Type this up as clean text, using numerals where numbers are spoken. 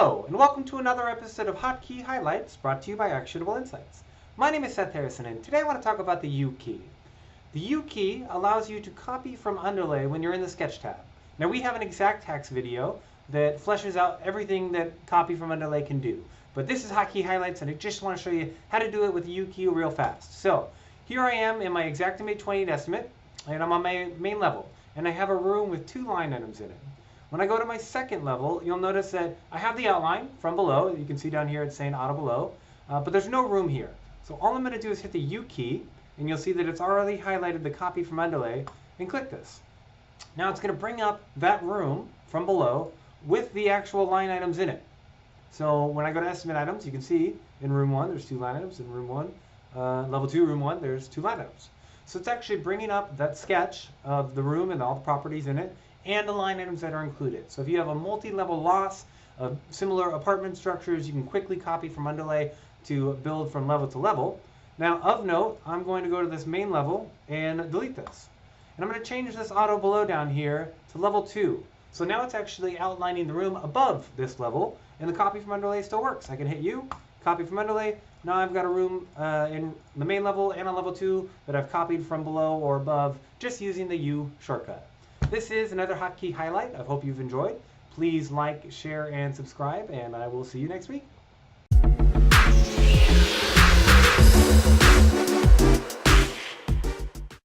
Hello, and welcome to another episode of Hotkey Highlights brought to you by Actionable Insights. My name is Seth Harrison, and today I want to talk about the U key. The U key allows you to copy from Underlay when you're in the Sketch tab. Now, we have an exact hacks video that fleshes out everything that copy from Underlay can do. But this is Hotkey Highlights, and I just want to show you how to do it with the U key real fast. So, here I am in my Xactimate 28 estimate, and I'm on my main level, and I have a room with two line items in it. When I go to my second level, you'll notice that I have the outline from below. You can see down here it's saying auto below, but there's no room here. So all I'm going to do is hit the U key, and you'll see that it's already highlighted the copy from Underlay, and click this. Now it's going to bring up that room from below with the actual line items in it. So when I go to estimate items, you can see in room 1 there's 2 line items. In room 1, level 2, room 1, there's 2 line items. So it's actually bringing up that sketch of the room and all the properties in it, and the line items that are included. So if you have a multi-level loss of similar apartment structures, you can quickly copy from Underlay to build from level to level. Now, of note, I'm going to go to this main level and delete this. And I'm going to change this auto below down here to level 2. So now it's actually outlining the room above this level, and the copy from Underlay still works. I can hit U, copy from Underlay. Now I've got a room in the main level and on level 2 that I've copied from below or above just using the U shortcut. This is another Hotkey highlight. I hope you've enjoyed. Please like, share, and subscribe, and I will see you next week.